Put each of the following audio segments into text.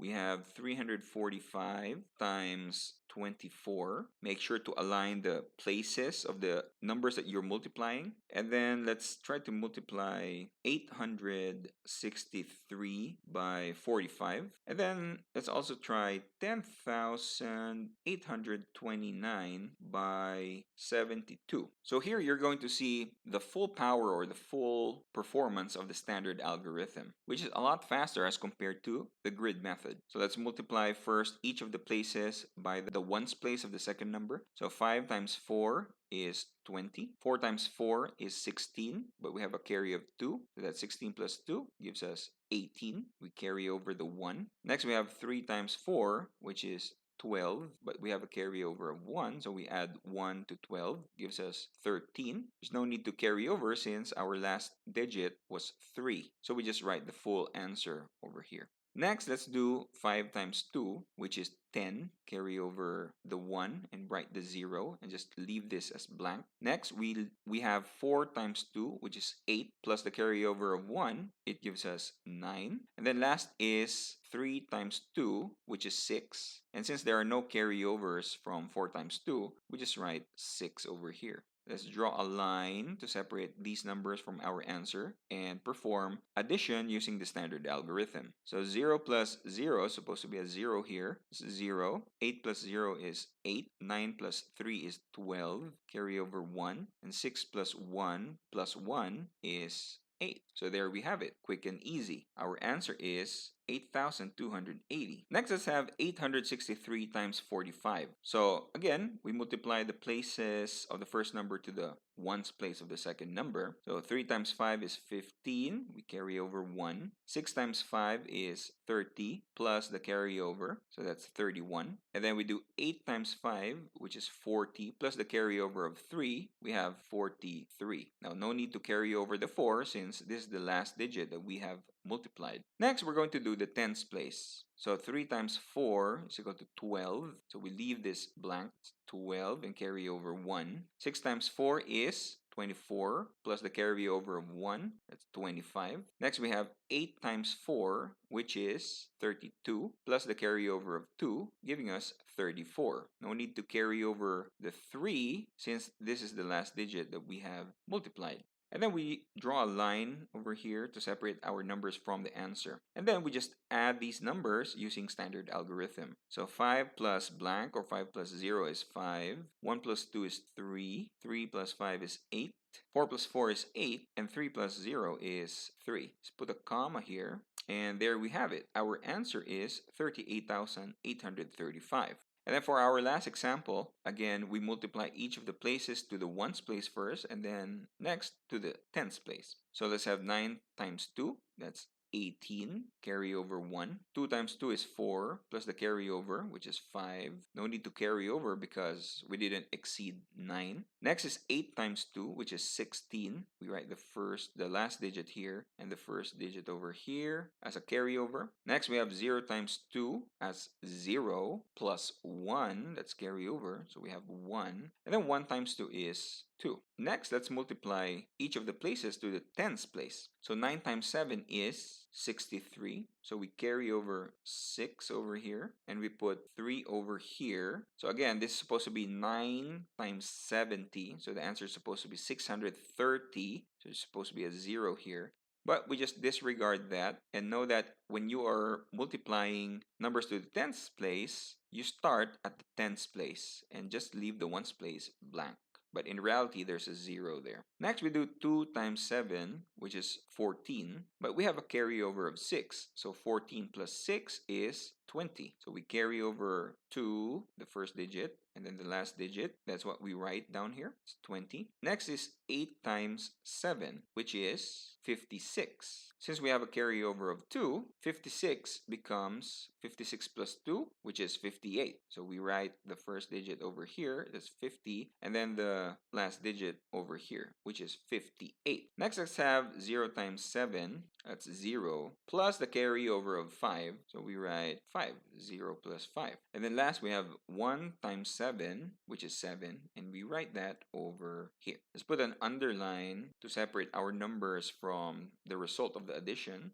we have 345 times 24. Make sure to align the places of the numbers that you're multiplying. And then let's try to multiply 863 by 45. And then let's also try 10,829 by 72. So here you're going to see the full power or the full performance of the standard algorithm, which is a lot faster as compared to the grid method. So let's multiply first each of the places by the ones place of the second number. So 5 times 4 is 20. 4 times 4 is 16, but we have a carry of 2. So that's 16 plus 2 gives us 18. We carry over the 1. Next, we have 3 times 4, which is 12, but we have a carryover of 1, so we add 1 to 12, gives us 13. There's no need to carry over since our last digit was 3, so we just write the full answer over here. Next, let's do 5 times 2, which is 10. Carry over the 1 and write the 0 and just leave this as blank. Next, we have 4 times 2, which is 8, plus the carryover of 1. It gives us 9. And then last is 3 times 2, which is 6. And since there are no carryovers from 4 times 2, we just write 6 over here. Let's draw a line to separate these numbers from our answer and perform addition using the standard algorithm. So 0 plus 0 is supposed to be a 0 here. It's 0. 8 plus 0 is 8. 9 plus 3 is 12. Carry over 1. And 6 plus 1 plus 1 is 8. So there we have it. Quick and easy. Our answer is 8,280. Next, let's have 863 times 45. So again, we multiply the places of the first number to the ones place of the second number. So 3 times 5 is 15. We carry over 1. 6 times 5 is 30 plus the carryover. So that's 31. And then we do 8 times 5, which is 40, plus the carryover of 3. We have 43. Now, no need to carry over the 4 since this is the last digit that we have multiplied. Next, we're going to do the tens place. So 3 times 4 is equal to 12. So we leave this blank, 12, and carry over 1. 6 times 4 is 24, plus the carryover of 1, that's 25. Next, we have 8 times 4, which is 32, plus the carryover of 2, giving us 34. No need to carry over the 3, since this is the last digit that we have multiplied. And then we draw a line over here to separate our numbers from the answer. And then we just add these numbers using standard algorithm. So 5 plus blank or 5 plus 0 is 5. 1 plus 2 is 3. 3 plus 5 is 8. 4 plus 4 is 8. And 3 plus 0 is 3. Let's put a comma here. And there we have it. Our answer is 38,835. And then for our last example, again, we multiply each of the places to the ones place first, and then next to the tens place. So let's have 9 times 2, that's 18, carry over 1. 2 times 2 is 4, plus the carryover, which is 5. No need to carry over because we didn't exceed 9. Next is 8 times 2, which is 16. We write the last digit here, and the first digit over here as a carryover. Next, we have 0 times 2 as 0, plus 1, that's carryover, so we have 1. And then 1 times 2 is 2. Next, let's multiply each of the places to the tens place. So 9 times 7 is 63. So we carry over 6 over here, and we put 3 over here. So again, this is supposed to be 9 times 70. So the answer is supposed to be 630. So it's supposed to be a 0 here. But we just disregard that and know that when you are multiplying numbers to the tens place, you start at the tens place and just leave the ones place blank. But in reality, there's a 0 there. Next, we do 2 times 7, which is 14. But we have a carryover of 6. So 14 plus 6 is 20. So we carry over 2, the first digit, and then the last digit. That's what we write down here. It's 20. Next is 8 times 7, which is 56. Since we have a carryover of 2, 56 becomes 56 plus 2, which is 58. So we write the first digit over here, that's 50, and then the last digit over here, which is 58. Next, let's have 0 times 7, that's 0, plus the carryover of 5. So we write 5, 0 plus 5. And then last, we have 1 times 7, which is 7, and we write that over here. Let's put an underline to separate our numbers from the result of the addition.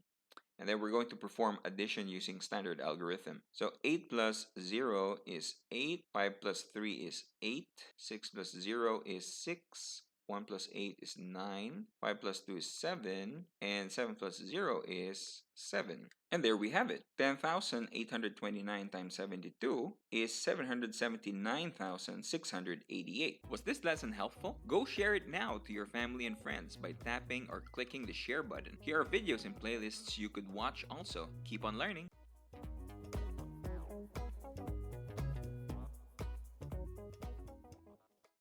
And then we're going to perform addition using standard algorithm. So 8 plus 0 is 8, 5 plus 3 is 8, 6 plus 0 is 6, 1 plus 8 is 9, 5 plus 2 is 7, and 7 plus 0 is 7. And there we have it. 10,829 times 72 is 779,688. Was this lesson helpful? Go share it now to your family and friends by tapping or clicking the share button. Here are videos and playlists you could watch also. Keep on learning!